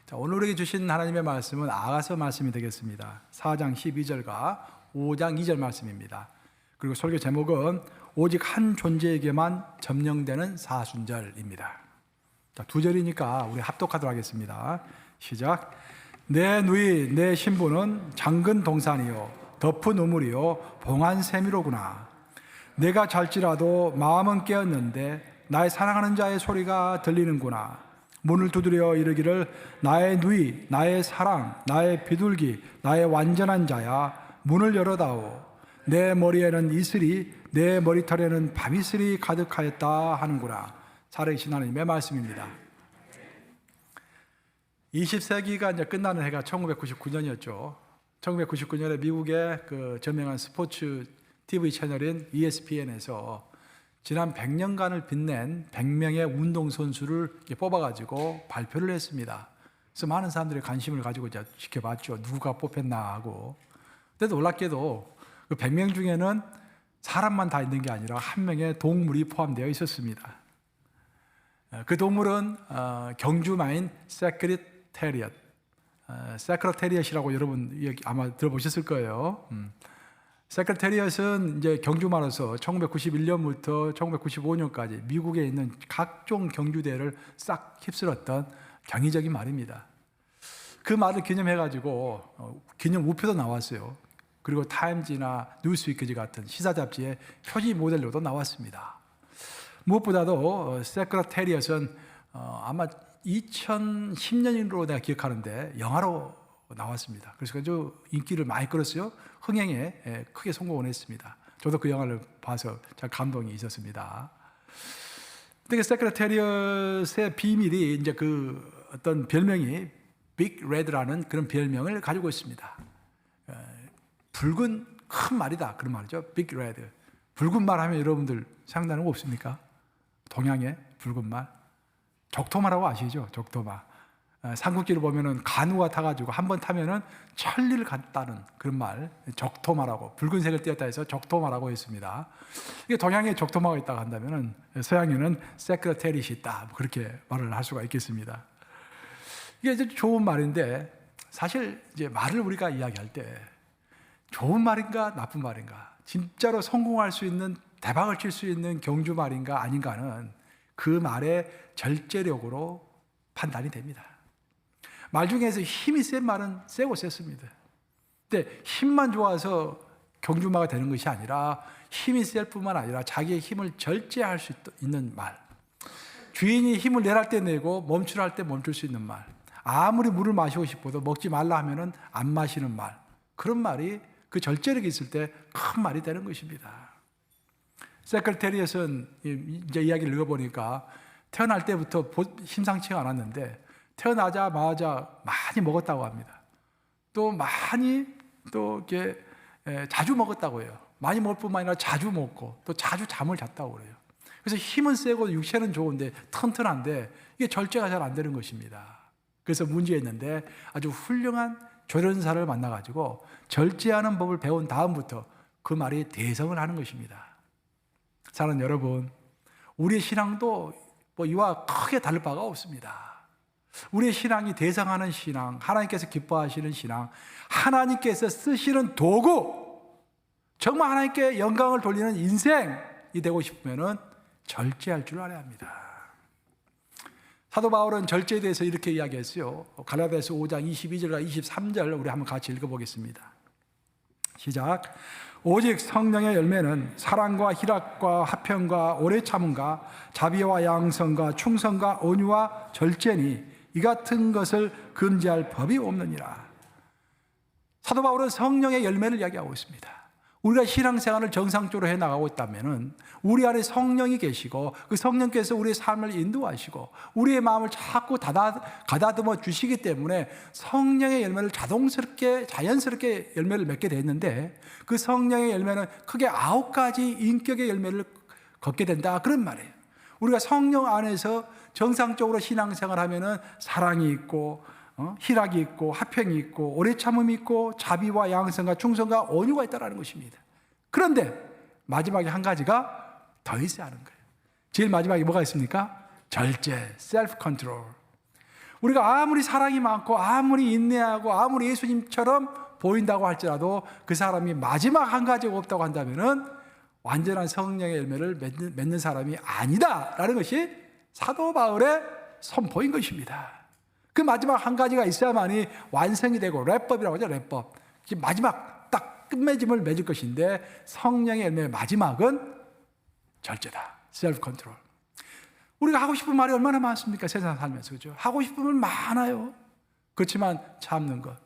자, 오늘 우리에게 주신 하나님의 말씀은 아가서 말씀이 되겠습니다. 4장 12절과 5장 2절 말씀입니다. 그리고 설교 제목은 오직 한 존재에게만 점령되는 사순절입니다. 자, 두 절이니까 우리 합독하도록 하겠습니다. 시작. 내 누이 내 신부는 장근 동산이요 덮은 우물이요 봉한 세미로구나. 내가 잘지라도 마음은 깨었는데 나의 사랑하는 자의 소리가 들리는구나. 문을 두드려 이르기를 나의 누이 나의 사랑 나의 비둘기 나의 완전한 자야 문을 열어다오. 내 머리에는 이슬이 내 머리털에는 바비슬이 가득하였다 하는구나. 살아계신 하나님의 말씀입니다. 20세기가 이제 끝나는 해가 1999년이었죠. 1999년에 미국의 그 저명한 스포츠 TV 채널인 ESPN에서 지난 100년간을 빛낸 100명의 운동선수를 뽑아가지고 발표를 했습니다. 그래서 많은 사람들이 관심을 가지고 이제 지켜봤죠. 누가 뽑혔나 하고. 근데 놀랍게도 그 100명 중에는 사람만 다 있는 게 아니라 한 명의 동물이 포함되어 있었습니다. 그 동물은 경주마인 세크리테리엇, 세크리테리엇이라고 여러분 아마 들어보셨을 거예요. 세크리테리엇은 이제 경주마로서 1991년부터 1995년까지 미국에 있는 각종 경주대회를 싹 휩쓸었던 경이적인 말입니다. 그 말을 기념해가지고 기념 우표도 나왔어요. 그리고 타임지나 뉴스위크지 같은 시사 잡지의 표지 모델로도 나왔습니다. 무엇보다도 세크리테리엇은 아마 2010년으로 내가 기억하는데 영화로 나왔습니다. 그래서 아주 인기를 많이 끌었어요. 흥행에 크게 성공을 했습니다. 저도 그 영화를 봐서 잘 감동이 있었습니다. 근데 그 세크리테리엇의 비밀이 이제 그 어떤 별명이 빅 레드라는 그런 별명을 가지고 있습니다. 붉은 큰 말이다 그런 말이죠. 빅 레드. 붉은 말 하면 여러분들 생각나는 거 없습니까? 동양의 붉은 말. 적토마라고 아시죠? 적토마. 삼국지를 보면은 간우가 타가지고 한번 타면은 천리를 갔다는 그런 말, 적토마라고 붉은색을 띄었다 해서 적토마라고 했습니다. 이게 동양에 적토마가 있다고 한다면은 서양에는 세크리테리엇이 있다, 그렇게 말을 할 수가 있겠습니다. 이게 이제 좋은 말인데 사실 이제 말을 우리가 이야기할 때 좋은 말인가 나쁜 말인가, 진짜로 성공할 수 있는 대박을 칠 수 있는 경주 말인가 아닌가는 그 말의 절제력으로 판단이 됩니다. 말 중에서 힘이 센 말은 세고 셌습니다. 근데 힘만 좋아서 경주마가 되는 것이 아니라 힘이 셀 뿐만 아니라 자기의 힘을 절제할 수 있는 말. 주인이 힘을 내랄 때 내고 멈추랄 때 멈출 수 있는 말. 아무리 물을 마시고 싶어도 먹지 말라 하면은 안 마시는 말. 그런 말이 그 절제력이 있을 때 큰 말이 되는 것입니다. 세크리테리엇은 이제 이야기를 읽어보니까 태어날 때부터 심상치가 않았는데 태어나자마자 많이 먹었다고 합니다. 또 많이 또 이렇게 자주 먹었다고 해요. 많이 먹을 뿐만 아니라 자주 먹고 또 자주 잠을 잤다고 그래요. 그래서 힘은 세고 육체는 좋은데 튼튼한데 이게 절제가 잘 안 되는 것입니다. 그래서 문제였는데 아주 훌륭한 조련사를 만나가지고 절제하는 법을 배운 다음부터 그 말이 대성을 하는 것입니다. 사랑하는 여러분, 우리의 신앙도 뭐 이와 크게 다를 바가 없습니다. 우리의 신앙이 대성하는 신앙, 하나님께서 기뻐하시는 신앙, 하나님께서 쓰시는 도구, 정말 하나님께 영광을 돌리는 인생이 되고 싶으면 절제할 줄 알아야 합니다. 사도 바울은 절제에 대해서 이렇게 이야기했어요. 갈라디아서 5장 22절과 23절 우리 한번 같이 읽어보겠습니다. 시작. 오직 성령의 열매는 사랑과 희락과 화평과 오래 참음과 자비와 양성과 충성과 온유와 절제니 이 같은 것을 금지할 법이 없느니라. 사도 바울은 성령의 열매를 이야기하고 있습니다. 우리가 신앙생활을 정상적으로 해나가고 있다면 우리 안에 성령이 계시고 그 성령께서 우리의 삶을 인도하시고 우리의 마음을 자꾸 가다듬어 주시기 때문에 성령의 열매를 자연스럽게 열매를 맺게 됐는데 그 성령의 열매는 크게 9가지 인격의 열매를 걷게 된다, 그런 말이에요. 우리가 성령 안에서 정상적으로 신앙생활 하면은 사랑이 있고 희락이 있고 화평이 있고 오래 참음이 있고 자비와 양성과 충성과 온유가 있다는 것입니다. 그런데 마지막에 한 가지가 더 있어야 하는 거예요. 제일 마지막에 뭐가 있습니까? 절제, 셀프 컨트롤. 우리가 아무리 사랑이 많고 아무리 인내하고 아무리 예수님처럼 보인다고 할지라도 그 사람이 마지막 한 가지가 없다고 한다면은 완전한 성령의 열매를 맺는 사람이 아니다라는 것이 사도 바울의 선포인 것입니다. 그 마지막 한 가지가 있어야만이 완성이 되고 랩법이라고 하죠. 랩법. 마지막 딱 끝맺음을 맺을 것인데 성령의 열매의 마지막은 절제다. 셀프 컨트롤. 우리가 하고 싶은 말이 얼마나 많습니까? 세상 살면서. 그죠? 하고 싶은 말 많아요. 그렇지만 참는 것.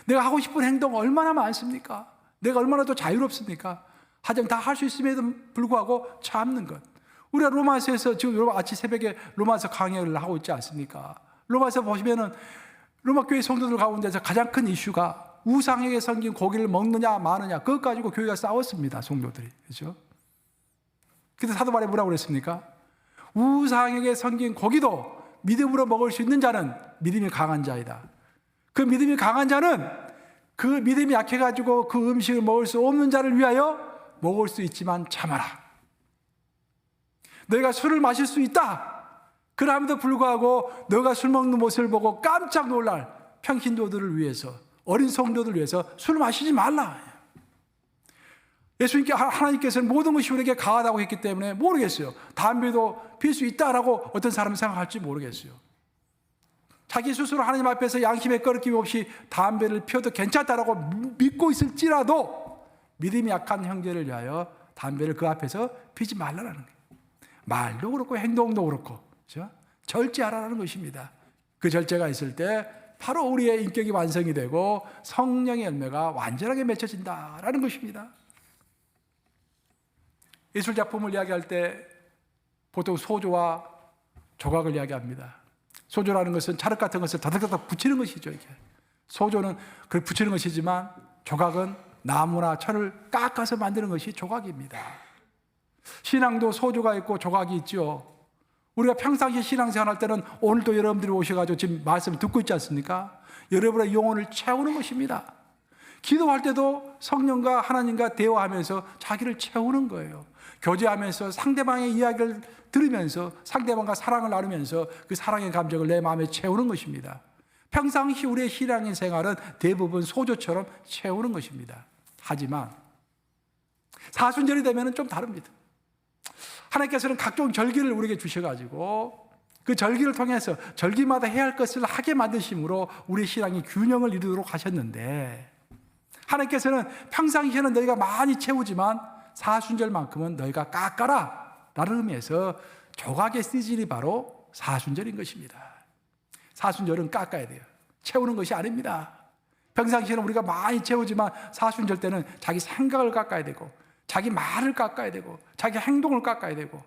내가 하고 싶은 행동 얼마나 많습니까? 내가 얼마나 더 자유롭습니까? 하지만 다 할 수 있음에도 불구하고 참는 것. 우리가 로마서에서 지금 아침 새벽에 로마서 강의를 하고 있지 않습니까? 로마서 보시면은 로마 교회 성도들 가운데서 가장 큰 이슈가 우상에게 섬긴 고기를 먹느냐 마느냐 그것 가지고 교회가 싸웠습니다. 성도들이. 그렇죠? 근데 사도 바울이 뭐라고 그랬습니까? 우상에게 섬긴 고기도 믿음으로 먹을 수 있는 자는 믿음이 강한 자이다. 그 믿음이 강한 자는 그 믿음이 약해가지고 그 음식을 먹을 수 없는 자를 위하여 먹을 수 있지만 참아라. 너희가 술을 마실 수 있다. 그럼에도 불구하고 너가 술 먹는 모습을 보고 깜짝 놀랄 평신도들을 위해서, 어린 성도들을 위해서 술을 마시지 말라. 예수님께 하나님께서는 모든 것이 우리에게 가하다고 했기 때문에 모르겠어요. 담배도 필 수 있다라고 어떤 사람이 생각할지 모르겠어요. 자기 스스로 하나님 앞에서 양심에 거리낌 없이 담배를 피워도 괜찮다라고 믿고 있을지라도 믿음이 약한 형제를 위하여 담배를 그 앞에서 피지 말라는 거예요. 말도 그렇고 행동도 그렇고, 그렇죠? 절제하라는 것입니다. 그 절제가 있을 때 바로 우리의 인격이 완성이 되고 성령의 열매가 완전하게 맺혀진다라는 것입니다. 예술작품을 이야기할 때 보통 소조와 조각을 이야기합니다. 소조라는 것은 찰흙 같은 것을 다닥다닥 붙이는 것이죠. 이게. 소조는 그걸 붙이는 것이지만 조각은 나무나 철을 깎아서 만드는 것이 조각입니다. 신앙도 소조가 있고 조각이 있죠. 우리가 평상시 신앙생활 할 때는 오늘도 여러분들이 오셔가지고 지금 말씀 듣고 있지 않습니까? 여러분의 영혼을 채우는 것입니다. 기도할 때도 성령과 하나님과 대화하면서 자기를 채우는 거예요. 교제하면서 상대방의 이야기를 들으면서 상대방과 사랑을 나누면서 그 사랑의 감정을 내 마음에 채우는 것입니다. 평상시 우리의 신앙의 생활은 대부분 소조처럼 채우는 것입니다. 하지만 사순절이 되면 좀 다릅니다. 하나님께서는 각종 절기를 우리에게 주셔가지고 그 절기를 통해서 절기마다 해야 할 것을 하게 만드심으로 우리의 신앙이 균형을 이루도록 하셨는데 하나님께서는 평상시에는 너희가 많이 채우지만 사순절만큼은 너희가 깎아라 라는 의미에서 조각의 시즌이 바로 사순절인 것입니다. 사순절은 깎아야 돼요. 채우는 것이 아닙니다. 평상시에는 우리가 많이 채우지만 사순절 때는 자기 생각을 깎아야 되고 자기 말을 깎아야 되고 자기 행동을 깎아야 되고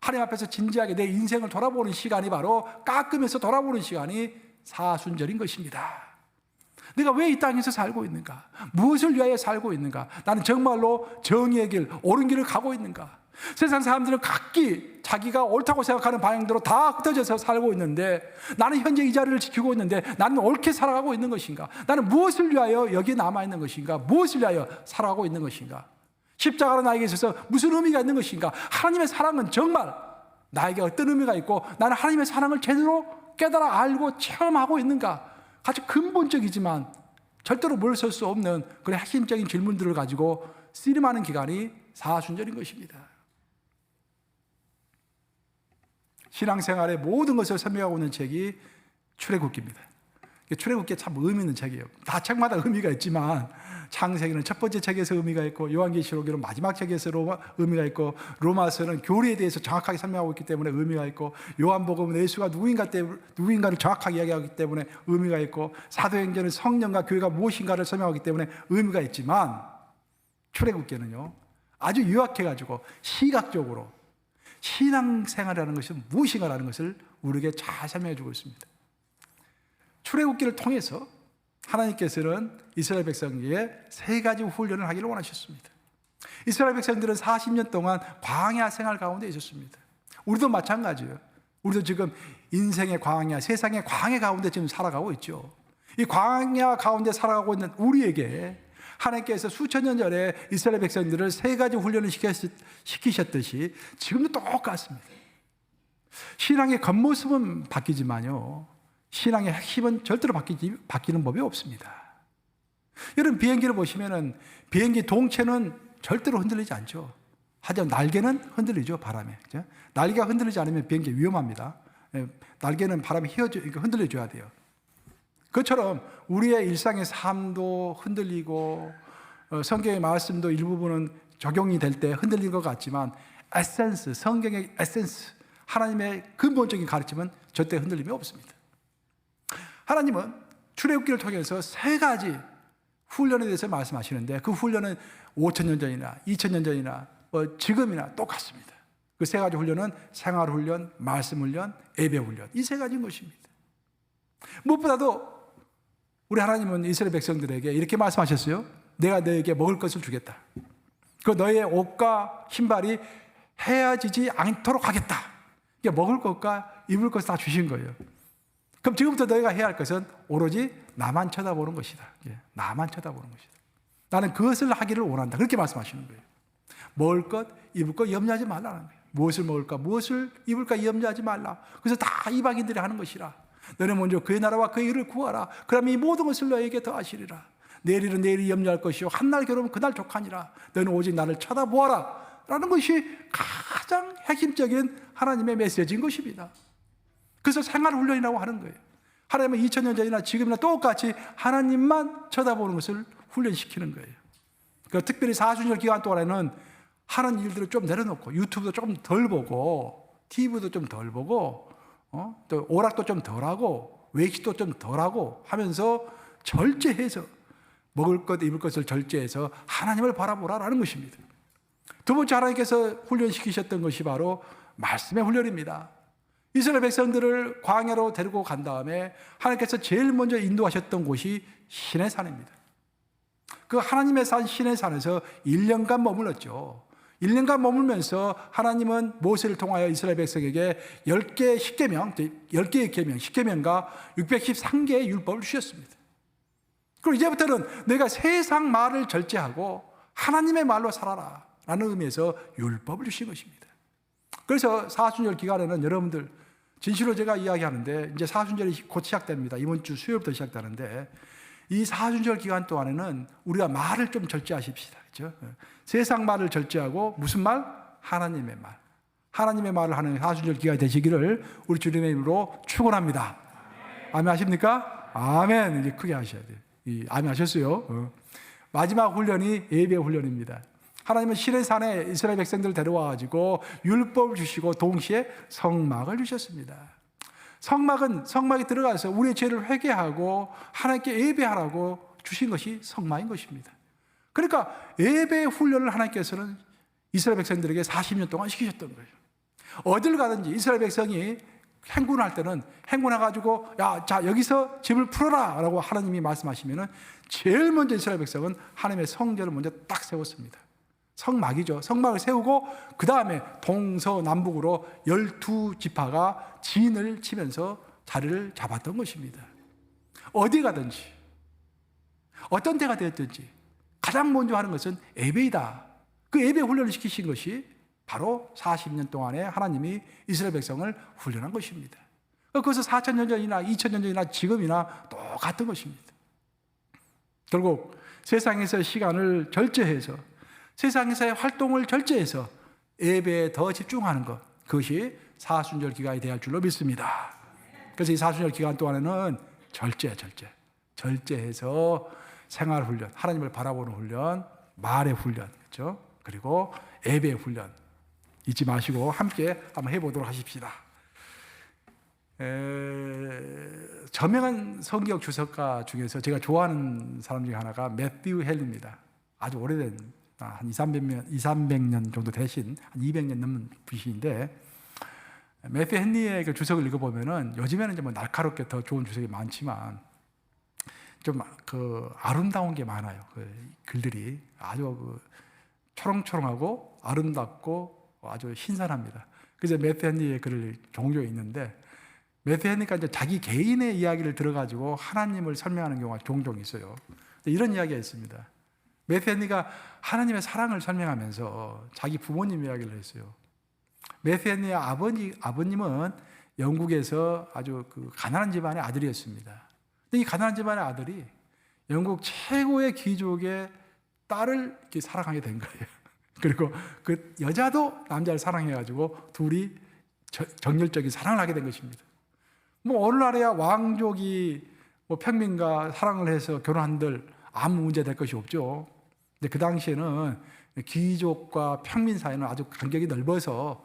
하나님 앞에서 진지하게 내 인생을 돌아보는 시간이 바로 깎으면서 돌아보는 시간이 사순절인 것입니다. 내가 왜 이 땅에서 살고 있는가? 무엇을 위하여 살고 있는가? 나는 정말로 정의의 길, 옳은 길을 가고 있는가? 세상 사람들은 각기 자기가 옳다고 생각하는 방향대로 다 흩어져서 살고 있는데 나는 현재 이 자리를 지키고 있는데 나는 옳게 살아가고 있는 것인가? 나는 무엇을 위하여 여기에 남아있는 것인가? 무엇을 위하여 살아가고 있는 것인가? 십자가로 나에게 있어서 무슨 의미가 있는 것인가? 하나님의 사랑은 정말 나에게 어떤 의미가 있고 나는 하나님의 사랑을 제대로 깨달아 알고 체험하고 있는가? 아주 근본적이지만 절대로 물설 수 없는 그런 핵심적인 질문들을 가지고 씨름하는 기간이 사순절인 것입니다. 신앙생활의 모든 것을 설명하고 있는 책이 출애굽기입니다. 출애굽기 참 의미 있는 책이에요. 다 책마다 의미가 있지만 창세기는 첫 번째 책에서 의미가 있고 요한계시록에는 마지막 책에서 의미가 있고 로마서는 교리에 대해서 정확하게 설명하고 있기 때문에 의미가 있고 요한복음은 예수가 누구인가를 정확하게 이야기하기 때문에 의미가 있고 사도행전은 성령과 교회가 무엇인가를 설명하기 때문에 의미가 있지만 출애굽기는요 아주 요약해가지고 시각적으로 신앙생활이라는 것이 무엇인가라는 것을 우리에게 잘 설명해 주고 있습니다. 출애굽기를 통해서 하나님께서는 이스라엘 백성에게 세 가지 훈련을 하기를 원하셨습니다. 이스라엘 백성들은 40년 동안 광야 생활 가운데 있었습니다. 우리도 마찬가지예요. 우리도 지금 인생의 광야, 세상의 광야 가운데 지금 살아가고 있죠. 이 광야 가운데 살아가고 있는 우리에게 하나님께서 수천 년 전에 이스라엘 백성들을 세 가지 훈련을 시키셨듯이 지금도 똑같습니다. 신앙의 겉모습은 바뀌지만요. 신앙의 핵심은 절대로 바뀌는 법이 없습니다. 여러분, 비행기를 보시면은 비행기 동체는 절대로 흔들리지 않죠. 하지만 날개는 흔들리죠, 바람에. 그죠? 날개가 흔들리지 않으면 비행기 위험합니다. 날개는 바람에 흔들려줘야 돼요. 그것처럼 우리의 일상의 삶도 흔들리고 성경의 말씀도 일부분은 적용이 될 때 흔들린 것 같지만 에센스, 성경의 에센스, 하나님의 근본적인 가르침은 절대 흔들림이 없습니다. 하나님은 출애굽기를 통해서 세 가지 훈련에 대해서 말씀하시는데 그 훈련은 5,000년 전이나 2,000년 전이나 지금이나 똑같습니다. 그 세 가지 훈련은 생활훈련, 말씀훈련, 예배훈련, 이 세 가지인 것입니다. 무엇보다도 우리 하나님은 이스라엘 백성들에게 이렇게 말씀하셨어요. 내가 너에게 먹을 것을 주겠다. 그 너의 옷과 신발이 헤어지지 않도록 하겠다. 그러니까 먹을 것과 입을 것을 다 주신 거예요. 그럼 지금부터 너희가 해야 할 것은 오로지 나만 쳐다보는 것이다. 나만 쳐다보는 것이다. 나는 그것을 하기를 원한다. 그렇게 말씀하시는 거예요. 먹을 것, 입을 것 염려하지 말라는 거예요. 무엇을 먹을까, 무엇을 입을까 염려하지 말라. 그래서 다 이방인들이 하는 것이라. 너는 먼저 그의 나라와 그의 의를 구하라. 그러면 이 모든 것을 너에게 더하시리라. 내일은 내일이 염려할 것이요 한날 괴로우면 그날 족하니라. 너는 오직 나를 쳐다보아라 라는 것이 가장 핵심적인 하나님의 메시지인 것입니다. 그래서 생활훈련이라고 하는 거예요. 하나님은 2000년 전이나 지금이나 똑같이 하나님만 쳐다보는 것을 훈련시키는 거예요. 그러니까 특별히 사순절 기간 동안에는 하는 일들을 좀 내려놓고 유튜브도 조금 덜 보고 TV도 좀 덜 보고 또 오락도 좀 덜 하고 외식도 좀 덜 하고 하면서 절제해서 먹을 것 입을 것을 절제해서 하나님을 바라보라라는 것입니다. 두 번째 하나님께서 훈련시키셨던 것이 바로 말씀의 훈련입니다. 이스라엘 백성들을 광야로 데리고 간 다음에 하나님께서 제일 먼저 인도하셨던 곳이 시내산입니다. 그 하나님의 산 시내산에서 1년간 머물렀죠. 1년간 머물면서 하나님은 모세를 통하여 이스라엘 백성에게 10개의 십계명, 10개의 계명, 십계명과 613개의 율법을 주셨습니다. 그리고 이제부터는 내가 세상 말을 절제하고 하나님의 말로 살아라 라는 의미에서 율법을 주신 것입니다. 그래서 사순절 기간에는 여러분들 진실로 제가 이야기하는데 이제 사순절이 곧 시작됩니다. 이번 주 수요일부터 시작되는데 이 사순절 기간 동안에는 우리가 말을 좀 절제하십시다. 그렇죠? 세상 말을 절제하고 무슨 말? 하나님의 말. 하나님의 말을 하는 사순절 기간이 되시기를 우리 주님의 이름으로 축원합니다. 아멘 하십니까? 아멘. 이제 크게 하셔야 돼요. 아멘 하셨어요? 마지막 훈련이 예배 훈련입니다. 하나님은 시내산에 이스라엘 백성들을 데려와가지고 율법을 주시고 동시에 성막을 주셨습니다. 성막이 들어가서 우리의 죄를 회개하고 하나님께 예배하라고 주신 것이 성막인 것입니다. 그러니까 예배 훈련을 하나님께서는 이스라엘 백성들에게 40년 동안 시키셨던 거예요. 어딜 가든지 이스라엘 백성이 행군할 때는 행군해가지고 자 여기서 짐을 풀어라 라고 하나님이 말씀하시면은 제일 먼저 이스라엘 백성은 하나님의 성전을 먼저 딱 세웠습니다. 성막이죠. 성막을 세우고 그 다음에 동서남북으로 12지파가 진을 치면서 자리를 잡았던 것입니다. 어디 가든지 어떤 데가 되었든지 가장 먼저 하는 것은 예배이다. 그 예배 훈련을 시키신 것이 바로 40년 동안에 하나님이 이스라엘 백성을 훈련한 것입니다. 그것은 4,000년 전이나 2,000년 전이나 지금이나 똑같은 것입니다. 결국 세상에서의 시간을 절제해서 세상에서의 활동을 절제해서 예배에 더 집중하는 것, 그것이 사순절 기간이 되어야 할 줄로 믿습니다. 그래서 이 사순절 기간 동안에는 절제해서 생활훈련, 하나님을 바라보는 훈련, 말의 훈련, 그렇죠? 그리고 예배의 훈련 잊지 마시고 함께 한번 해보도록 하십시다. 저명한 성경 주석가 중에서 제가 좋아하는 사람 중에 하나가 매튜 헨리입니다. 아주 오래된 한 200년 정도 되신 한 200년 넘는 분이신데 매튜 헨리의 그 주석을 읽어보면은 요즘에는 이제 뭐 날카롭게 더 좋은 주석이 많지만 좀 그 아름다운 게 많아요. 그 글들이 아주 초롱초롱하고 아름답고 아주 신선합니다. 그래서 매튜 헨리의 글을 종종 읽는데 매튜 헨리가 이제 자기 개인의 이야기를 들어가지고 하나님을 설명하는 경우가 종종 있어요. 이런 이야기가 있습니다. 매튜 헨리가 하나님의 사랑을 설명하면서 자기 부모님 이야기를 했어요. 매튜 헨리의 아버님은 영국에서 아주 그 가난한 집안의 아들이었습니다. 근데 이 가난한 집안의 아들이 영국 최고의 귀족의 딸을 이렇게 사랑하게 된 거예요. 그리고 그 여자도 남자를 사랑해가지고 둘이 정열적인 사랑을 하게 된 것입니다. 뭐 어느 날에야 왕족이 뭐 평민과 사랑을 해서 결혼한들 아무 문제 될 것이 없죠. 근데 그 당시에는 귀족과 평민 사이는 아주 간격이 넓어서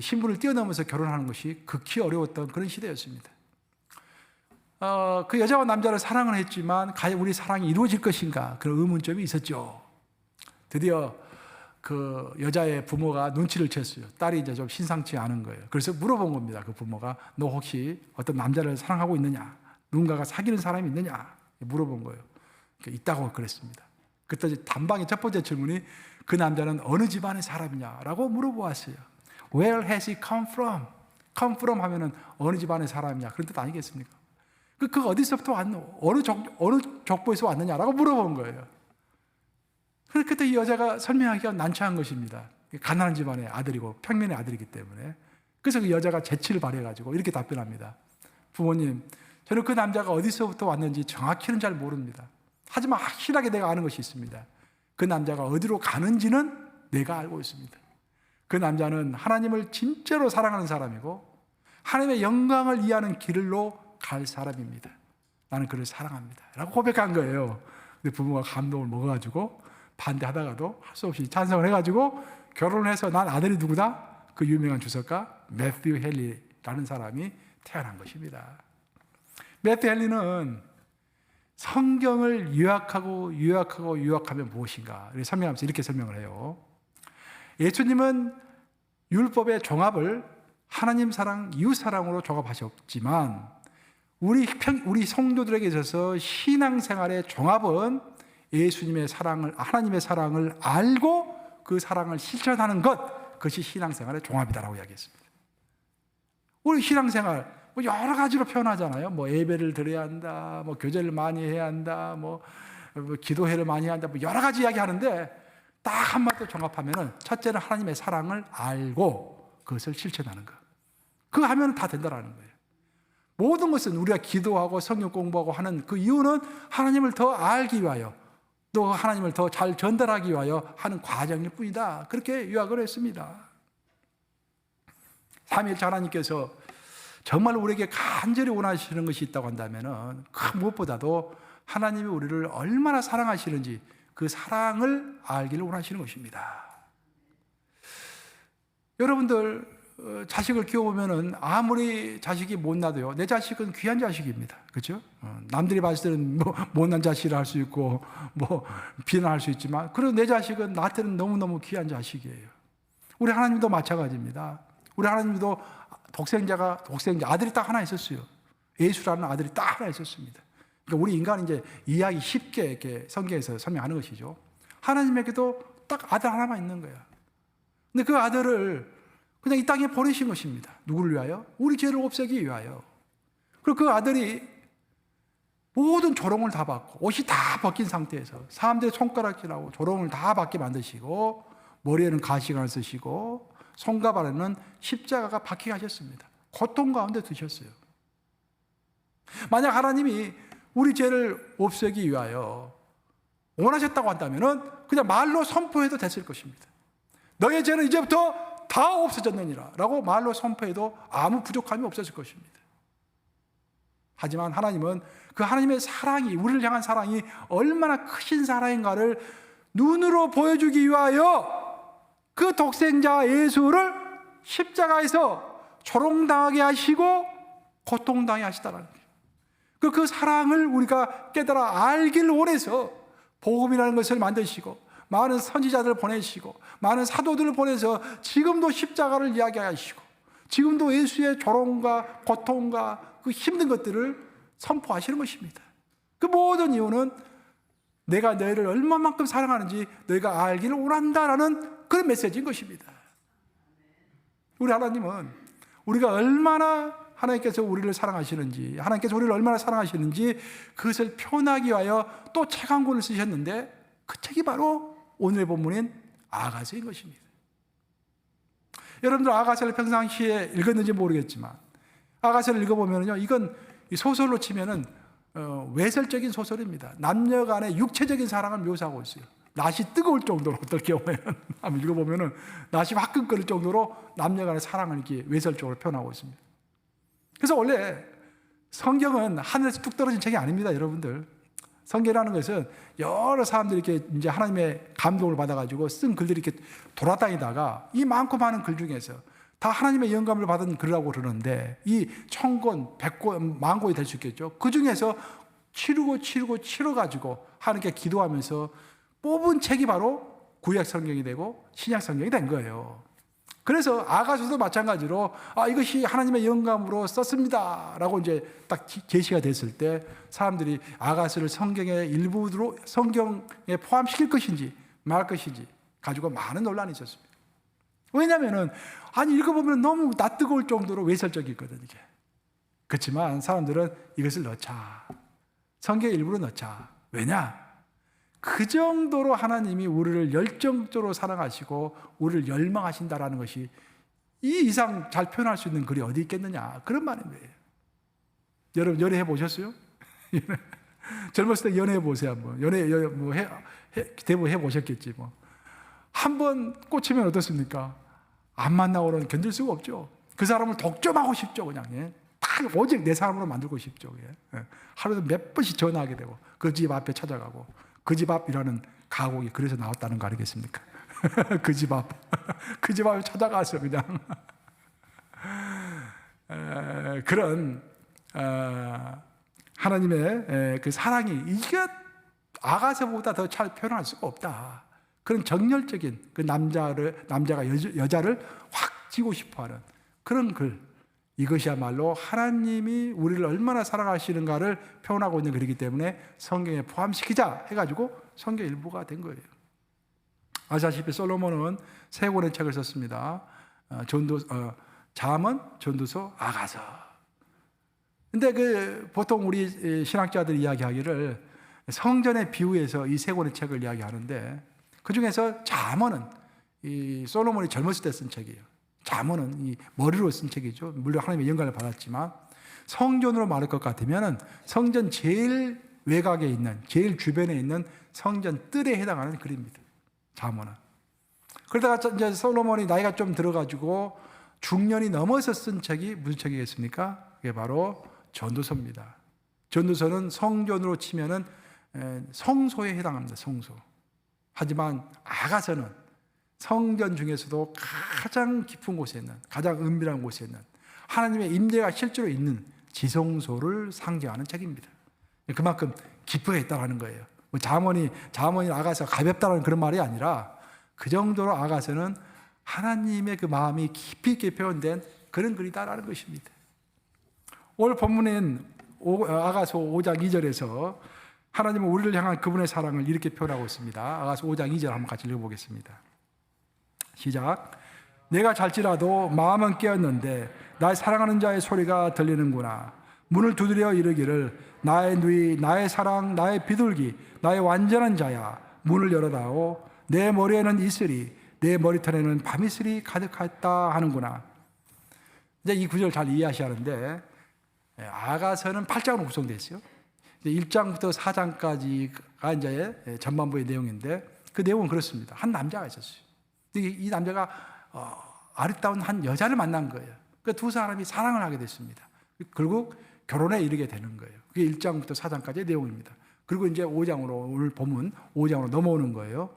신분을 뛰어넘어서 결혼하는 것이 극히 어려웠던 그런 시대였습니다. 그 여자와 남자를 사랑을 했지만 과연 우리 사랑이 이루어질 것인가 그런 의문점이 있었죠. 드디어 그 여자의 부모가 눈치를 챘어요. 딸이 이제 좀 심상치 않은 거예요. 그래서 물어본 겁니다. 그 부모가 너 혹시 어떤 남자를 사랑하고 있느냐? 누군가가 사귀는 사람이 있느냐? 물어본 거예요. 있다고 그랬습니다. 그때 단방의 첫 번째 질문이 그 남자는 어느 집안의 사람이냐라고 물어보았어요. Where has he come from? Come from 하면은 어느 집안의 사람이냐 그런 뜻 아니겠습니까? 그 어디서부터 왔노? 어느 족보에서 왔느냐라고 물어본 거예요. 그때 이 여자가 설명하기가 난처한 것입니다. 가난한 집안의 아들이고 평민의 아들이기 때문에. 그래서 그 여자가 재치를 발휘해가지고 이렇게 답변합니다. 부모님, 저는 그 남자가 어디서부터 왔는지 정확히는 잘 모릅니다. 하지만 확실하게 내가 아는 것이 있습니다. 그 남자가 어디로 가는지는 내가 알고 있습니다. 그 남자는 하나님을 진짜로 사랑하는 사람이고 하나님의 영광을 이해하는 길로 갈 사람입니다. 나는 그를 사랑합니다. 라고 고백한 거예요. 근데 부모가 감동을 먹어가지고 반대하다가도 할 수 없이 찬성을 해가지고 결혼을 해서 난 아들이 누구다? 그 유명한 주석가 매튜 헨리라는 사람이 태어난 것입니다. 매튜 헨리는 성경을 요약하면 무엇인가 설명하면서 이렇게 설명을 해요. 예수님은 율법의 종합을 하나님 사랑, 이웃 사랑으로 종합하셨지만 우리 성도들에게 있어서 신앙생활의 종합은 예수님의 사랑을, 하나님의 사랑을 알고 그 사랑을 실천하는 것, 그것이 신앙생활의 종합이다라고 이야기했습니다. 우리 신앙생활 뭐 여러 가지로 표현하잖아요. 뭐 예배를 드려야 한다, 뭐 교제를 많이 해야 한다, 뭐 기도회를 많이 해야 한다, 뭐 여러 가지 이야기하는데 딱 한마디로 종합하면은 첫째는 하나님의 사랑을 알고 그것을 실천하는 것. 그거 하면 다 된다라는 거예요. 모든 것은 우리가 기도하고 성경 공부하고 하는 그 이유는 하나님을 더 알기 위하여 또 하나님을 더 잘 전달하기 위하여 하는 과정일 뿐이다. 그렇게 요약을 했습니다. 삼위일체 하나님께서 정말 우리에게 간절히 원하시는 것이 있다고 한다면 그 무엇보다도 하나님이 우리를 얼마나 사랑하시는지 그 사랑을 알기를 원하시는 것입니다. 여러분들 자식을 키워보면 아무리 자식이 못나도요, 내 자식은 귀한 자식입니다. 그렇죠? 남들이 봤을 때는 뭐 못난 자식이라 할 수 있고 뭐 비난할 수 있지만 그래도 내 자식은 나한테는 너무너무 귀한 자식이에요. 우리 하나님도 마찬가지입니다. 우리 하나님도 독생자 아들이 딱 하나 있었어요. 예수라는 아들이 딱 하나 있었습니다. 그러니까 우리 인간은 이제 이해하기 쉽게 이렇게 성경에서 설명하는 것이죠. 하나님에게도 딱 아들 하나만 있는 거야. 근데 그 아들을 그냥 이 땅에 보내신 것입니다. 누구를 위하여? 우리 죄를 없애기 위하여. 그리고 그 아들이 모든 조롱을 다 받고 옷이 다 벗긴 상태에서 사람들의 손가락질하고 조롱을 다 받게 만드시고 머리에는 가시관을 쓰시고 손과 발에는 십자가가 박히게 하셨습니다. 고통 가운데 두셨어요. 만약 하나님이 우리 죄를 없애기 위하여 원하셨다고 한다면 그냥 말로 선포해도 됐을 것입니다. 너의 죄는 이제부터 다 없어졌느니라 라고 말로 선포해도 아무 부족함이 없었을 것입니다. 하지만 하나님은 그 하나님의 사랑이, 우리를 향한 사랑이 얼마나 크신 사랑인가를 눈으로 보여주기 위하여 그 독생자 예수를 십자가에서 조롱당하게 하시고 고통당하게 하시다라는 거예요. 그 사랑을 우리가 깨달아 알기를 원해서 복음이라는 것을 만드시고 많은 선지자들을 보내시고 많은 사도들을 보내서 지금도 십자가를 이야기하시고 지금도 예수의 조롱과 고통과 그 힘든 것들을 선포하시는 것입니다. 그 모든 이유는 내가 너희를 얼마만큼 사랑하는지 너희가 알기를 원한다라는 그런 메시지인 것입니다. 우리 하나님은 우리가 얼마나 하나님께서 우리를 사랑하시는지, 하나님께서 우리를 얼마나 사랑하시는지 그것을 표현하기 위하여 또 책 한 권을 쓰셨는데 그 책이 바로 오늘의 본문인 아가서인 것입니다. 여러분들 아가서를 평상시에 읽었는지 모르겠지만 아가서를 읽어보면요, 이건 소설로 치면은 외설적인 소설입니다. 남녀 간의 육체적인 사랑을 묘사하고 있어요. 낯이 뜨거울 정도로, 어떻게 보면 한번 읽어보면은 낯이 화끈거릴 정도로 남녀 간의 사랑을 이렇게 외설적으로 표현하고 있습니다. 그래서 원래 성경은 하늘에서 뚝 떨어진 책이 아닙니다, 여러분들. 성경이라는 것은 여러 사람들이 이렇게 이제 하나님의 감동을 받아가지고 쓴 글들이 이렇게 돌아다니다가 이 많고 많은 글 중에서 다 하나님의 영감을 받은 글이라고 그러는데, 이 1000권, 100권, 10,000권이 될 수 있겠죠. 그 중에서 치러가지고 하나님께 기도하면서 뽑은 책이 바로 구약 성경이 되고 신약 성경이 된 거예요. 그래서 아가서도 마찬가지로 이것이 하나님의 영감으로 썼습니다 라고 이제 딱 제시가 됐을 때 사람들이 아가서를 성경의 일부로 성경에 포함시킬 것인지 말 것인지 가지고 많은 논란이 있었습니다. 왜냐하면은 읽어보면 너무 낯뜨거울 정도로 외설적이거든요, 이게. 그렇지만 사람들은 이것을 넣자, 성경의 일부로 넣자. 왜냐? 그 정도로 하나님이 우리를 열정적으로 사랑하시고 우리를 열망하신다라는 것이 이 이상 잘 표현할 수 있는 글이 어디 있겠느냐, 그런 말인 거예요. 여러분 연애해 보셨어요? 젊었을 때 연애해 보세요. 한번 대부분 해 보셨겠지. 뭐 한 번 꽂히면 어떻습니까? 안 만나고는 견딜 수가 없죠. 그 사람을 독점하고 싶죠, 그냥. 딱 오직 내 사람으로 만들고 싶죠. 하루에 몇 번씩 전화하게 되고 그 집 앞에 찾아가고, 그 집 앞이라는 가곡이 그래서 나왔다는 거 아니겠습니까? 그 집 앞, 그 집 앞에 찾아가서 그냥 그런 하나님의 그 사랑이, 이게 아가서보다 더 잘 표현할 수가 없다. 그런 정열적인 그 남자가 여자를 확 쥐고 싶어하는 그런 글, 이것이야말로 하나님이 우리를 얼마나 사랑하시는가를 표현하고 있는 글이기 때문에 성경에 포함시키자 해가지고 성경 일부가 된 거예요. 아시다시피 솔로몬은 3권의 책을 썼습니다. 잠언, 전도서, 아가서. 근데 보통 우리 신학자들이 이야기하기를 성전의 비유에서 이 3권의 책을 이야기하는데, 그 중에서 잠언은 이 솔로몬이 젊었을 때 쓴 책이에요. 잠언은 이 머리로 쓴 책이죠. 물론 하나님의 영감을 받았지만, 성전으로 말할 것 같으면 성전 제일 외곽에 있는, 제일 주변에 있는 성전 뜰에 해당하는 글입니다, 잠언은. 그러다가 이제 솔로몬이 나이가 좀 들어가지고 중년이 넘어서 쓴 책이 무슨 책이겠습니까? 그게 바로 전도서입니다. 전도서는 성전으로 치면은 성소에 해당합니다, 성소. 하지만 아가서는 성전 중에서도 가장 깊은 곳에 있는, 가장 은밀한 곳에 있는 하나님의 임재가 실제로 있는 지성소를 상징하는 책입니다. 그만큼 깊어했다는 거예요. 잠언이 아가서 가볍다는 그런 말이 아니라 그 정도로 아가서는 하나님의 그 마음이 깊이 있게 표현된 그런 글이다라는 것입니다. 오늘 본문인 아가서 5장 2절에서 하나님은 우리를 향한 그분의 사랑을 이렇게 표현하고 있습니다. 아가서 5장 2절 한번 같이 읽어보겠습니다. 시작. 내가 잘지라도 마음은 깨었는데 날 사랑하는 자의 소리가 들리는구나. 문을 두드려 이르기를 나의 누이, 나의 사랑, 나의 비둘기, 나의 완전한 자야, 문을 열어다오. 내 머리에는 이슬이, 내 머리털에는 밤이슬이 가득했다 하는구나. 이제 이 구절 잘 이해하셔야 하는데, 아가서는 8장으로 구성되어 있어요. 1장부터 4장까지가 이제 전반부의 내용인데, 그 내용은 그렇습니다. 한 남자가 있었어요. 이 남자가 아름다운 한 여자를 만난 거예요. 그 두 사람이 사랑을 하게 됐습니다. 결국 결혼에 이르게 되는 거예요. 그게 1장부터 4장까지의 내용입니다. 그리고 이제 5장으로, 오늘 본문 5장으로 넘어오는 거예요.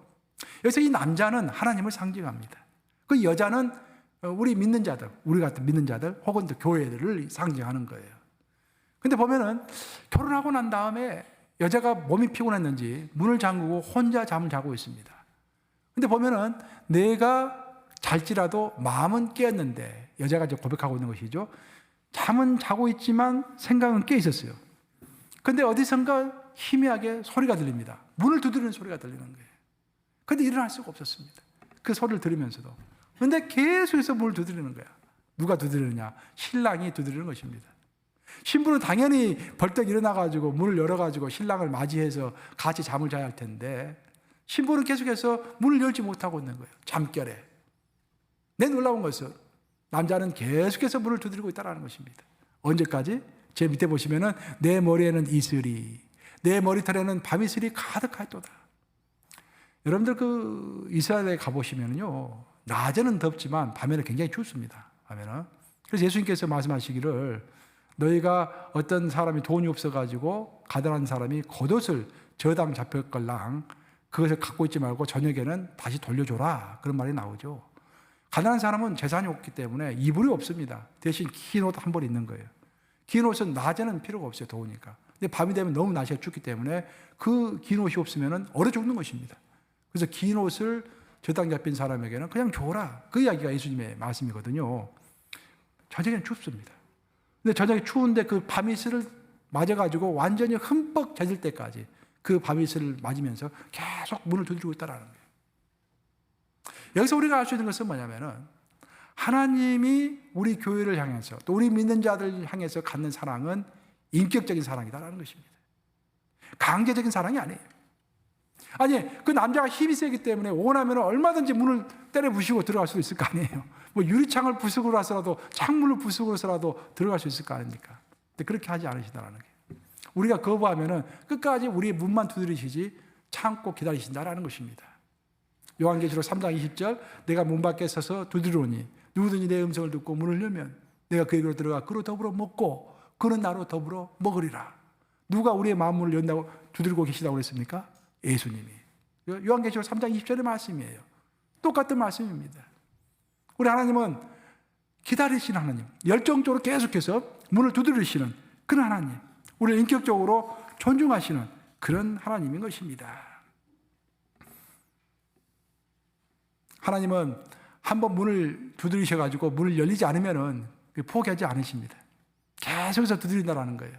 여기서 이 남자는 하나님을 상징합니다. 그 여자는 우리 믿는 자들, 우리 같은 믿는 자들 혹은 또 교회들을 상징하는 거예요. 근데 보면은 결혼하고 난 다음에 여자가 몸이 피곤했는지 문을 잠그고 혼자 잠을 자고 있습니다. 근데 보면은 내가 잘지라도 마음은 깨었는데, 여자가 이제 고백하고 있는 것이죠. 잠은 자고 있지만 생각은 깨 있었어요. 근데 어디선가 희미하게 소리가 들립니다. 문을 두드리는 소리가 들리는 거예요. 근데 일어날 수가 없었습니다, 그 소리를 들으면서도. 근데 계속해서 문을 두드리는 거야. 누가 두드리느냐? 신랑이 두드리는 것입니다. 신부는 당연히 벌떡 일어나가지고 문을 열어가지고 신랑을 맞이해서 같이 잠을 자야 할 텐데, 신부는 계속해서 문을 열지 못하고 있는 거예요, 잠결에. 놀라운 것은 남자는 계속해서 문을 두드리고 있다는 것입니다. 언제까지? 제 밑에 보시면은 내 머리에는 이슬이, 내 머리털에는 밤이슬이 가득하였도다. 여러분들 그 이스라엘에 가보시면요, 낮에는 덥지만 밤에는 굉장히 춥습니다. 밤에는. 그래서 예수님께서 말씀하시기를 너희가 어떤 사람이 돈이 없어가지고 가난한 사람이 겉옷을 저당 잡혔걸랑 그것을 갖고 있지 말고 저녁에는 다시 돌려줘라, 그런 말이 나오죠. 가난한 사람은 재산이 없기 때문에 이불이 없습니다. 대신 긴 옷 한 벌 있는 거예요. 긴 옷은 낮에는 필요가 없어요. 더우니까. 근데 밤이 되면 너무 날씨가 춥기 때문에 그 긴 옷이 없으면 얼어 죽는 것입니다. 그래서 긴 옷을 저당 잡힌 사람에게는 그냥 줘라, 그 이야기가 예수님의 말씀이거든요. 저녁에는 춥습니다. 근데 저녁에 추운데 그 밤이슬을 맞아가지고 완전히 흠뻑 젖을 때까지 그 밤이슬을 맞으면서 계속 문을 두드리고 있다는 거예요. 여기서 우리가 알 수 있는 것은 뭐냐면은 하나님이 우리 교회를 향해서 또 우리 믿는 자들 향해서 갖는 사랑은 인격적인 사랑이다라는 것입니다. 강제적인 사랑이 아니에요. 아니, 그 남자가 힘이 세기 때문에 원하면 얼마든지 문을 때려 부시고 들어갈 수도 있을 거 아니에요. 뭐 유리창을 부수고 나서라도, 창문을 부수고 나서라도 들어갈 수 있을 거 아닙니까? 근데 그렇게 하지 않으시다라는 거예요. 우리가 거부하면은 끝까지 우리의 문만 두드리시지 참고 기다리신다라는 것입니다. 요한계시록 3장 20절, 내가 문 밖에 서서 두드리오니 누구든지 내 음성을 듣고 문을 열면 내가 그에게로 들어가 그로 더불어 먹고 그는 나로 더불어 먹으리라. 누가 우리의 마음문을 연다고 두드리고 계시다고 그랬습니까? 예수님이. 요한계시록 3장 20절의 말씀이에요. 똑같은 말씀입니다. 우리 하나님은 기다리시는 하나님, 열정적으로 계속해서 문을 두드리시는 그런 하나님, 우리를 인격적으로 존중하시는 그런 하나님인 것입니다. 하나님은 한번 문을 두드리셔가지고 문을 열리지 않으면은 포기하지 않으십니다. 계속해서 두드린다라는 거예요.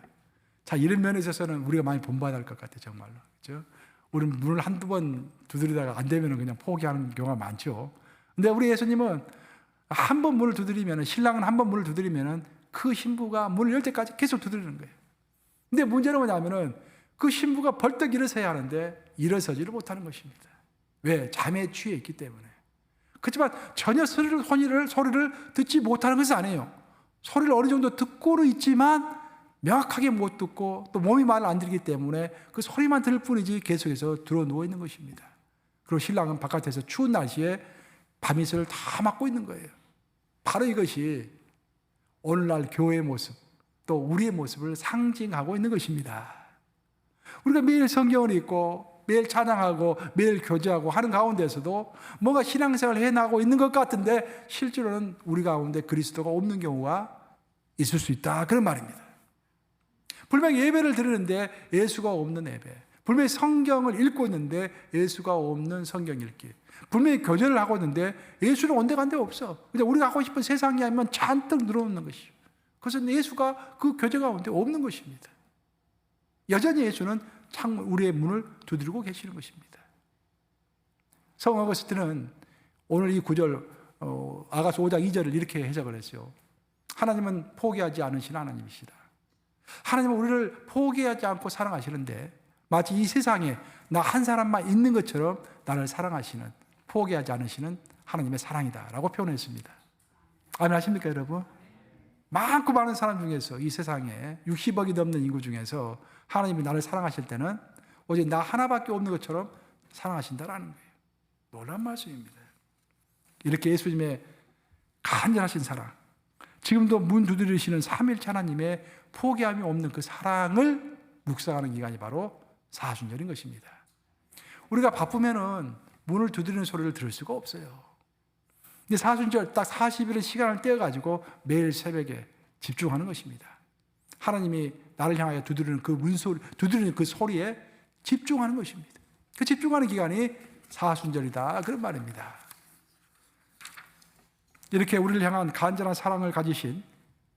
자, 이런 면에 있어서는 우리가 많이 본받아야 할 것 같아요, 정말로. 그렇죠? 우리는 문을 한두 번 두드리다가 안 되면은 그냥 포기하는 경우가 많죠. 근데 우리 예수님은 한 번 문을 두드리면은, 신랑은 한 번 문을 두드리면은 그 신부가 문을 열 때까지 계속 두드리는 거예요. 근데 문제는 뭐냐면은 그 신부가 벌떡 일어서야 하는데 일어서지를 못하는 것입니다. 왜? 잠에 취해 있기 때문에. 그렇지만 전혀 소리를 듣지 못하는 것은 아니에요. 소리를 어느 정도 듣고는 있지만 명확하게 못 듣고 또 몸이 말을 안 들기 때문에 그 소리만 들을 뿐이지 계속해서 들어 누워 있는 것입니다. 그리고 신랑은 바깥에서 추운 날씨에 밤이슬을 다 맞고 있는 거예요. 바로 이것이 오늘날 교회의 모습, 또 우리의 모습을 상징하고 있는 것입니다. 우리가 매일 성경을 읽고 매일 찬양하고 매일 교제하고 하는 가운데서도 뭔가 신앙생활을 해나가고 있는 것 같은데 실제로는 우리 가운데 그리스도가 없는 경우가 있을 수 있다, 그런 말입니다. 분명히 예배를 드리는데 예수가 없는 예배, 분명히 성경을 읽고 있는데 예수가 없는 성경 읽기, 분명히 교제를 하고 있는데 예수는 온데간데 없어. 그냥 우리가 하고 싶은 세상이 아니면 잔뜩 늘어놓는 것이죠. 그것은 예수가 그 교제 가운데 없는 것입니다. 여전히 예수는 우리의 문을 두드리고 계시는 것입니다. 성 어거스틴은 오늘 이 구절 아가서 5장 2절을 이렇게 해석을 했어요. 하나님은 포기하지 않으신 하나님이시다. 하나님은 우리를 포기하지 않고 사랑하시는데 마치 이 세상에 나 한 사람만 있는 것처럼 나를 사랑하시는, 포기하지 않으시는 하나님의 사랑이다라고 표현했습니다. 아멘 하십니까, 여러분? 많고 많은 사람 중에서 이 세상에 60억이 넘는 인구 중에서 하나님이 나를 사랑하실 때는 오직 나 하나밖에 없는 것처럼 사랑하신다라는 거예요. 놀라운 말씀입니다. 이렇게 예수님의 간절하신 사랑, 지금도 문 두드리시는 삼위일체 하나님의 포기함이 없는 그 사랑을 묵상하는 기간이 바로 사순절인 것입니다. 우리가 바쁘면은 문을 두드리는 소리를 들을 수가 없어요. 근데 사순절 딱 40일의 시간을 떼어가지고 매일 새벽에 집중하는 것입니다. 하나님이 나를 향하여 두드리는 그 문소리, 두드리는 그 소리에 집중하는 것입니다. 그 집중하는 기간이 사순절이다, 그런 말입니다. 이렇게 우리를 향한 간절한 사랑을 가지신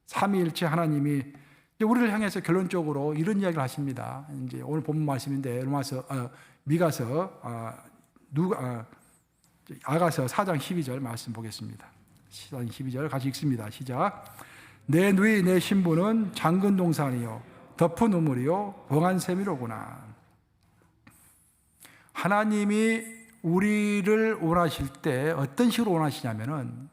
삼위일체 하나님이 우리를 향해서 결론적으로 이런 이야기를 하십니다. 이제 오늘 본문 말씀인데 아가서 4장 12절 말씀 보겠습니다. 4장 12절 같이 읽습니다. 시작. 내 누이 내 신부는 장근 동산이요 덮은 우물이요 봉한 샘이로구나. 하나님이 우리를 원하실 때 어떤 식으로 원하시냐면은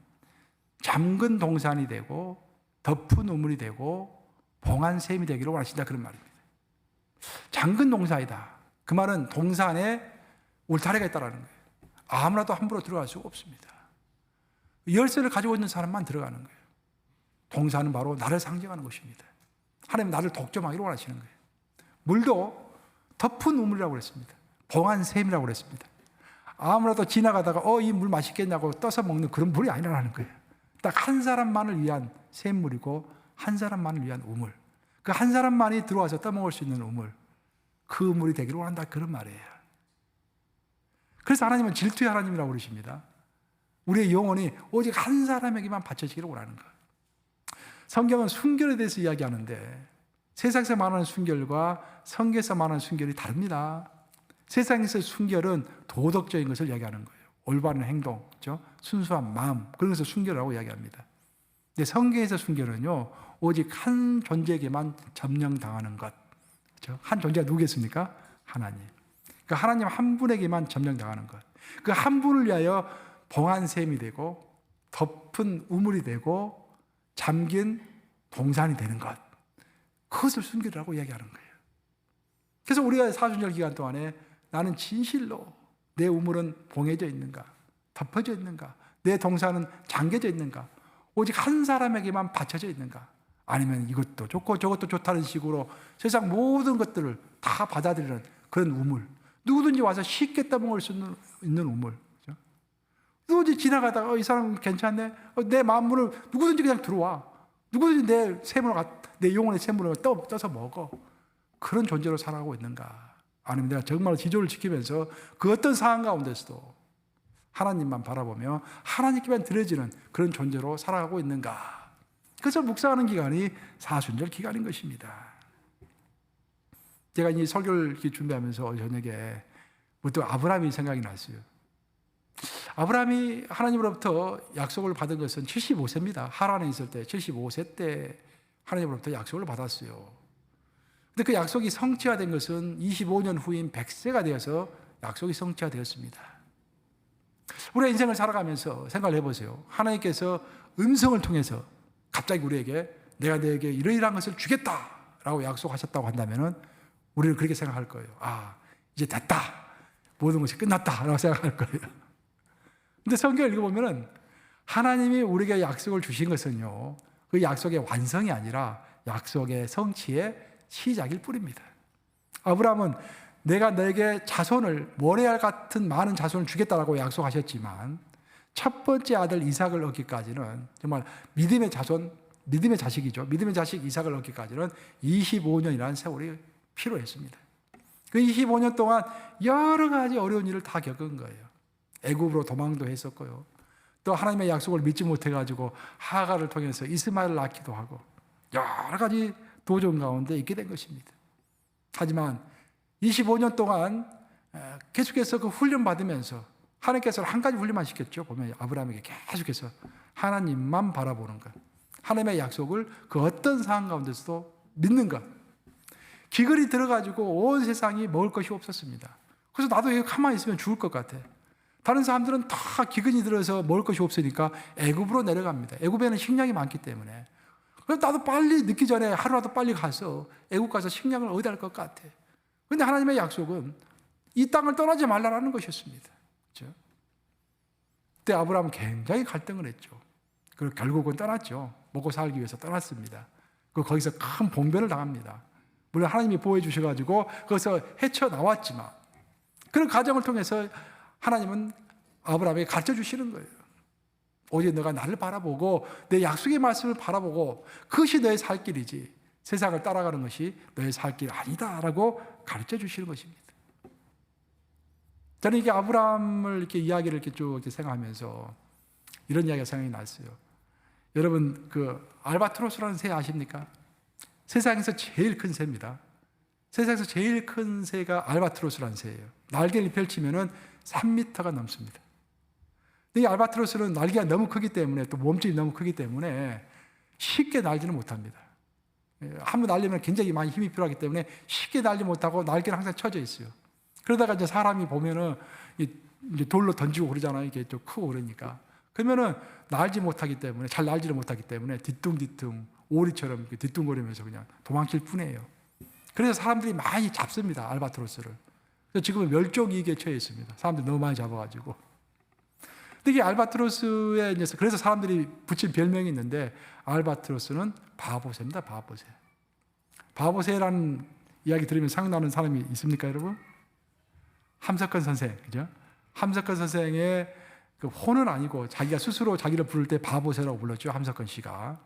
잠근 동산이 되고 덮은 우물이 되고 봉한 샘이 되기를 원하신다, 그런 말입니다. 잠근 동산이다. 그 말은 동산에 울타리가 있다는 거예요. 아무나도 함부로 들어갈 수가 없습니다. 열쇠를 가지고 있는 사람만 들어가는 거예요. 동산은 바로 나를 상징하는 것입니다. 하나님 나를 독점하기를 원하시는 거예요. 물도 덮은 우물이라고 그랬습니다. 봉한 샘이라고 그랬습니다. 아무나도 지나가다가 이 물 맛있겠냐고 떠서 먹는 그런 물이 아니라는 거예요. 딱 한 사람만을 위한 샘물이고 한 사람만을 위한 우물. 그 한 사람만이 들어와서 떠먹을 수 있는 우물. 그 우물이 되기를 원한다, 그런 말이에요. 그래서 하나님은 질투의 하나님이라고 그러십니다. 우리의 영혼이 오직 한 사람에게만 바쳐지기를 원하는 것. 성경은 순결에 대해서 이야기하는데 세상에서 말하는 순결과 성경에서 말하는 순결이 다릅니다. 세상에서 순결은 도덕적인 것을 이야기하는 거예요. 올바른 행동, 그렇죠? 순수한 마음, 그런 것을 순결이라고 이야기합니다. 근데 성경에서 순결은요, 오직 한 존재에게만 점령당하는 것. 그렇죠? 한 존재가 누구겠습니까? 하나님. 그 하나님 한 분에게만 점령당하는 것. 그 한 분을 위하여 봉한 샘이 되고 덮은 우물이 되고 잠긴 동산이 되는 것. 그것을 순결이라고 이야기하는 거예요. 그래서 우리가 사순절 기간 동안에 나는 진실로 내 우물은 봉해져 있는가? 덮어져 있는가? 내 동산은 잠겨져 있는가? 오직 한 사람에게만 바쳐져 있는가? 아니면 이것도 좋고 저것도 좋다는 식으로 세상 모든 것들을 다 받아들이는 그런 우물. 누구든지 와서 쉽게 떠먹을 수 있는 우물. 그렇죠? 누구든지 지나가다가 이 사람 괜찮네? 내 마음물을 누구든지 그냥 들어와. 누구든지 내 영혼의 샘물을 떠서 먹어. 그런 존재로 살아가고 있는가? 아니면 내가 정말 지조를 지키면서 그 어떤 상황 가운데서도 하나님만 바라보며 하나님께만 드려지는 그런 존재로 살아가고 있는가? 그래서 묵상하는 기간이 사순절 기간인 것입니다. 제가 이 설교를 준비하면서 저녁에 또 아브라함이 생각이 났어요. 아브라함이 하나님으로부터 약속을 받은 것은 75세입니다. 하란에 있을 때 75세 때 하나님으로부터 약속을 받았어요. 근데 그 약속이 성취화된 것은 25년 후인 100세가 되어서 약속이 성취화되었습니다. 우리의 인생을 살아가면서 생각을 해보세요. 하나님께서 음성을 통해서 갑자기 우리에게 내가 너에게 이러이러한 것을 주겠다라고 약속하셨다고 한다면 우리는 그렇게 생각할 거예요. 이제 됐다. 모든 것이 끝났다라고 생각할 거예요. 근데 성경을 읽어보면 하나님이 우리에게 약속을 주신 것은요, 그 약속의 완성이 아니라 약속의 성취의 시작일 뿐입니다. 아브라함은 내가 너에게 자손을 모래알 같은 많은 자손을 주겠다라고 약속하셨지만 첫 번째 아들 이삭을 얻기까지는 정말 믿음의 자손, 믿음의 자식이죠. 믿음의 자식 이삭을 얻기까지는 25년이라는 세월이 필요했습니다. 그 25년 동안 여러 가지 어려운 일을 다 겪은 거예요. 애굽으로 도망도 했었고요. 또 하나님의 약속을 믿지 못해가지고 하가를 통해서 이스마엘을 낳기도 하고 여러 가지 도전 가운데 있게 된 것입니다. 하지만 25년 동안 계속해서 그 훈련 받으면서 하나님께서 한 가지 훈련만 시켰죠. 보면 아브라함에게 계속해서 하나님만 바라보는 것, 하나님의 약속을 그 어떤 상황 가운데서도 믿는 것. 기근이 들어가지고 온 세상이 먹을 것이 없었습니다. 그래서 나도 여기 가만히 있으면 죽을 것 같아. 다른 사람들은 다 기근이 들어서 먹을 것이 없으니까 애굽으로 내려갑니다. 애굽에는 식량이 많기 때문에. 그래서 나도 빨리 늦기 전에 하루라도 빨리 가서 애굽 가서 식량을 얻어야 할 것 같아. 그런데 하나님의 약속은 이 땅을 떠나지 말라라는 것이었습니다. 그렇죠? 그때 아브라함은 굉장히 갈등을 했죠. 그리고 결국은 떠났죠. 먹고 살기 위해서 떠났습니다. 거기서 큰 봉변을 당합니다. 물론 하나님이 보호해 주셔가지고 거기서 헤쳐나왔지만 그런 과정을 통해서 하나님은 아브라함에게 가르쳐 주시는 거예요. 오직 너가 나를 바라보고 내 약속의 말씀을 바라보고 그것이 너의 살 길이지 세상을 따라가는 것이 너의 살 길이 아니다라고 가르쳐 주시는 것입니다. 저는 이게 아브라함을 이렇게 이야기를 이렇게 쭉 이렇게 생각하면서 이런 이야기가 생각이 났어요. 여러분 그 알바트로스라는 새 아십니까? 세상에서 제일 큰 새입니다. 세상에서 제일 큰 새가 알바트로스라는 새예요. 날개를 펼치면은 3m가 넘습니다. 이 알바트로스는 날개가 너무 크기 때문에 또 몸집이 너무 크기 때문에 쉽게 날지는 못합니다. 한번 날리면 굉장히 많이 힘이 필요하기 때문에 쉽게 날지 못하고 날개는 항상 쳐져 있어요. 그러다가 이제 사람이 보면은 이제 돌로 던지고 그러잖아요. 이게 좀 크고 그러니까. 그러면은 날지 못하기 때문에, 잘 날지를 못하기 때문에 뒤뚱뒤뚱 오리처럼 뒤뚱거리면서 그냥 도망칠 뿐이에요. 그래서 사람들이 많이 잡습니다, 알바트로스를. 그래서 지금은 멸종위기에 처해 있습니다. 사람들이 너무 많이 잡아가지고. 근데 이 알바트로스의 녀석, 그래서 사람들이 붙인 별명이 있는데, 알바트로스는 바보새입니다, 바보새. 바보새라는 이야기 들으면 생각나는 사람이 있습니까, 여러분? 함석헌 선생, 그죠? 함석헌 선생의 그 호는 아니고 자기가 스스로 자기를 부를 때 바보새라고 불렀죠, 함석헌 씨가.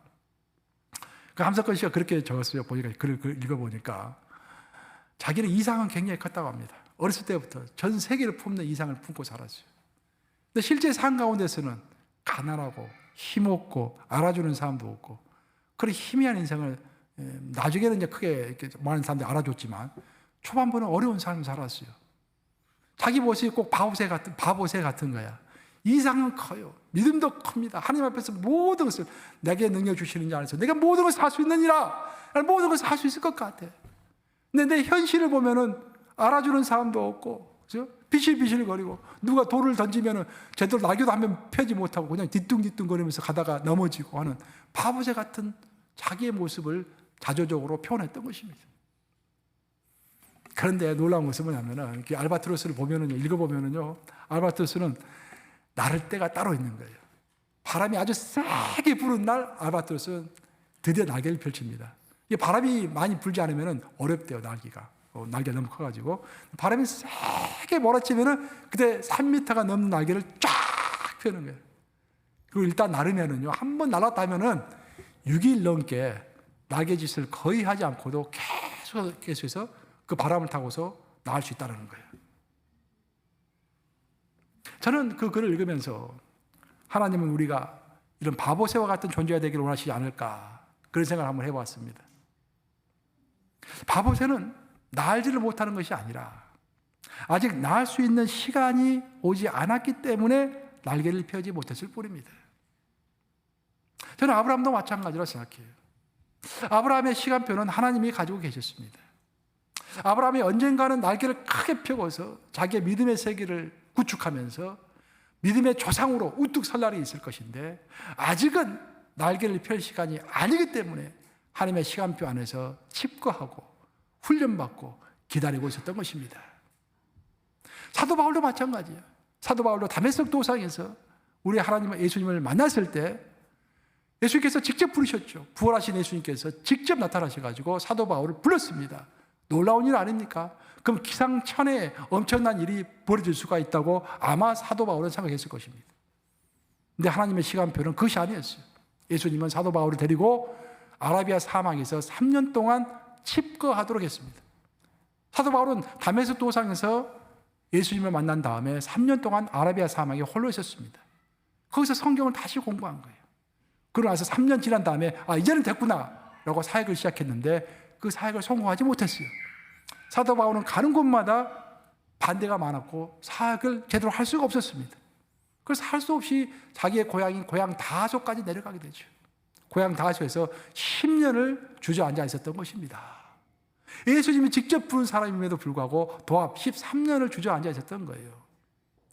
그 함석헌 씨가 그렇게 적었어요. 보니까 글을 읽어보니까 자기는 이상은 굉장히 컸다고 합니다. 어렸을 때부터 전 세계를 품는 이상을 품고 살았어요. 근데 실제 삶 가운데서는 가난하고 힘없고 알아주는 사람도 없고, 그런 희미한 인생을 나중에는 이제 크게 이렇게 많은 사람들이 알아줬지만 초반부는 어려운 삶을 살았어요. 자기 모습이 꼭 바보새 같은 거야. 이상은 커요. 믿음도 큽니다. 하나님 앞에서 모든 것을 내게 능력 주시는 자 안에서 내가 모든 것을 할 수 있느니라. 나는 모든 것을 할 수 있을 것 같아. 근데 내 현실을 보면은 알아주는 사람도 없고, 그죠? 비실비실거리고, 누가 돌을 던지면은 제대로 날개도 한 번 펴지 못하고 그냥 뒤뚱뒤뚱거리면서 가다가 넘어지고 하는 바보새 같은 자기의 모습을 자조적으로 표현했던 것입니다. 그런데 놀라운 것은 뭐냐면은, 알바트로스를 보면은요, 읽어보면은요, 알바트로스는 나를 때가 따로 있는 거예요. 바람이 아주 세게 부는 날, 알바트로스는 드디어 날개를 펼칩니다. 이게 바람이 많이 불지 않으면은 어렵대요, 날개가. 날개가 너무 커가지고. 바람이 세게 몰아치면은 그때 3m가 넘는 날개를 쫙 펴는 거예요. 그리고 일단 나르면은요, 한 번 날았다 하면은 6일 넘게 날개짓을 거의 하지 않고도 계속해서 그 바람을 타고서 나을 수 있다는 거예요. 저는 그 글을 읽으면서 하나님은 우리가 이런 바보새와 같은 존재가 되기를 원하시지 않을까, 그런 생각을 한번 해보았습니다. 바보새는 날지를 못하는 것이 아니라 아직 날 수 있는 시간이 오지 않았기 때문에 날개를 펴지 못했을 뿐입니다. 저는 아브라함도 마찬가지라 생각해요. 아브라함의 시간표는 하나님이 가지고 계셨습니다. 아브라함이 언젠가는 날개를 크게 펴고서 자기의 믿음의 세계를 구축하면서 믿음의 조상으로 우뚝 설 날이 있을 것인데, 아직은 날개를 펼 시간이 아니기 때문에 하나님의 시간표 안에서 칩거하고 훈련받고 기다리고 있었던 것입니다. 사도 바울도 마찬가지예요. 사도 바울도 다메섹 도상에서 우리 하나님 예수님을 만났을 때 예수님께서 직접 부르셨죠. 부활하신 예수님께서 직접 나타나셔가지고 사도 바울을 불렀습니다. 놀라운 일 아닙니까? 그럼 기상천외 엄청난 일이 벌어질 수가 있다고 아마 사도 바울은 생각했을 것입니다. 근데 하나님의 시간표는 그것이 아니었어요. 예수님은 사도 바울을 데리고 아라비아 사막에서 3년 동안 칩거하도록 했습니다. 사도 바울은 다메섹 도상에서 예수님을 만난 다음에 3년 동안 아라비아 사막에 홀로 있었습니다. 거기서 성경을 다시 공부한 거예요. 그러고 나서 3년 지난 다음에 이제는 됐구나 라고 사역을 시작했는데 그 사역을 성공하지 못했어요. 사도 바울은 가는 곳마다 반대가 많았고 사역을 제대로 할 수가 없었습니다. 그래서 할 수 없이 자기의 고향인 고향 다소까지 내려가게 되죠. 고향 다소에서 10년을 주저앉아 있었던 것입니다. 예수님이 직접 부른 사람임에도 불구하고 도합 13년을 주저앉아 있었던 거예요.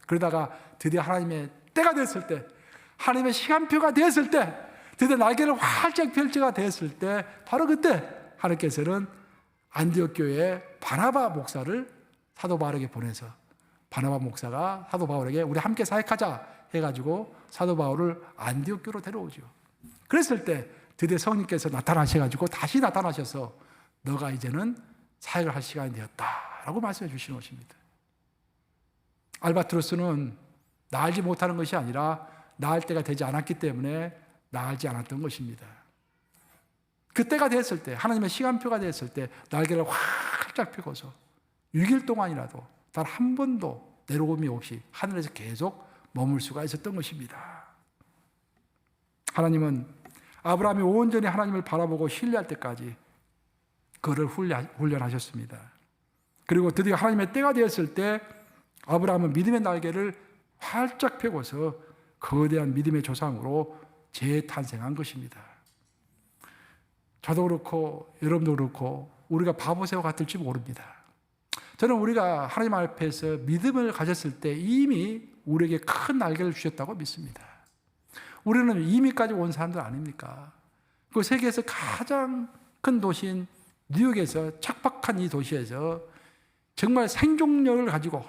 그러다가 드디어 하나님의 때가 됐을 때, 하나님의 시간표가 됐을 때, 드디어 날개를 활짝 펼쳐가 됐을 때, 바로 그때 하나님께서는 안디옥 교회에 바나바 목사를 사도 바울에게 보내서 바나바 목사가 사도 바울에게 우리 함께 사역하자 해가지고 사도 바울을 안디옥 교로 데려오죠. 그랬을 때 드디어 성령께서 나타나셔가지고 다시 나타나셔서 너가 이제는 사역을 할 시간이 되었다라고 말씀해 주시는 것입니다. 알바트로스는 나알지 못하는 것이 아니라 나을 때가 되지 않았기 때문에 나알지 않았던 것입니다. 그때가 됐을 때, 하나님의 시간표가 됐을 때 날개를 활짝 펴고서 6일 동안이라도 단 한 번도 내려옴이 없이 하늘에서 계속 머물 수가 있었던 것입니다. 하나님은 아브라함이 온전히 하나님을 바라보고 신뢰할 때까지 그를 훈련하셨습니다. 그리고 드디어 하나님의 때가 되었을 때 아브라함은 믿음의 날개를 활짝 펴고서 거대한 믿음의 조상으로 재탄생한 것입니다. 저도 그렇고 여러분도 그렇고 우리가 바보새와 같을지 모릅니다. 저는 우리가 하나님 앞에서 믿음을 가졌을 때 이미 우리에게 큰 날개를 주셨다고 믿습니다. 우리는 이민까지 온 사람들 아닙니까? 그 세계에서 가장 큰 도시인 뉴욕에서 척박한 이 도시에서 정말 생존력을 가지고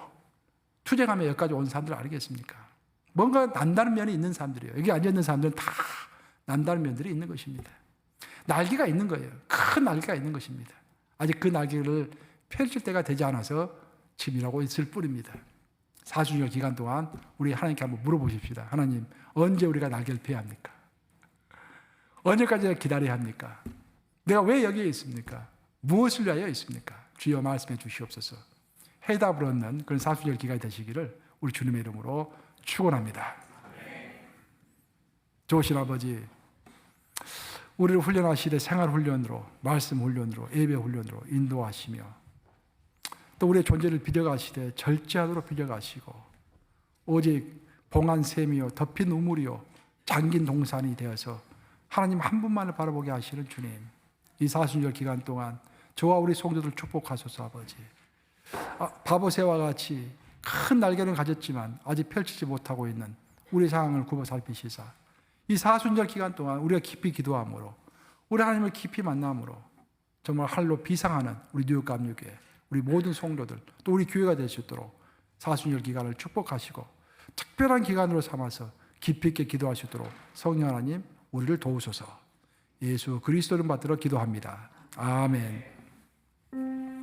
투쟁하며 여기까지 온 사람들 아니겠습니까? 뭔가 남다른 면이 있는 사람들이에요. 여기 앉아있는 사람들은 다 남다른 면들이 있는 것입니다. 날개가 있는 거예요. 큰 날개가 있는 것입니다. 아직 그 날개를 펼칠 때가 되지 않아서 지금 일하고 있을 뿐입니다. 사순절 기간 동안 우리 하나님께 한번 물어보십시다. 하나님, 언제 우리가 날개를 펴야 합니까? 언제까지 기다려야 합니까? 내가 왜 여기에 있습니까? 무엇을 위하여 있습니까? 주여 말씀해 주시옵소서. 해답을 얻는 그런 사순절 기간이 되시기를 우리 주님의 이름으로 축원합니다. 좋으신 아버지, 우리를 훈련하시되 생활 훈련으로, 말씀 훈련으로, 예배 훈련으로 인도하시며 또 우리의 존재를 빚어가시되 절제하도록 빚어가시고 오직 봉한 샘이요 덮인 우물이요 잠긴 동산이 되어서 하나님 한 분만을 바라보게 하시는 주님, 이 사순절 기간 동안 저와 우리 성도들 축복하소서. 아버지, 바보새와 같이 큰 날개를 가졌지만 아직 펼치지 못하고 있는 우리 상황을 굽어 살피시사 이 사순절 기간 동안 우리가 깊이 기도함으로 우리 하나님을 깊이 만남으로 정말 할로 비상하는 우리 뉴욕 감리교회 우리 모든 성도들 또 우리 교회가 될 수 있도록 사순절 기간을 축복하시고 특별한 기간으로 삼아서 깊이 있게 기도할 수 있도록 성령 하나님 우리를 도우소서. 예수 그리스도를 받들어 기도합니다. 아멘.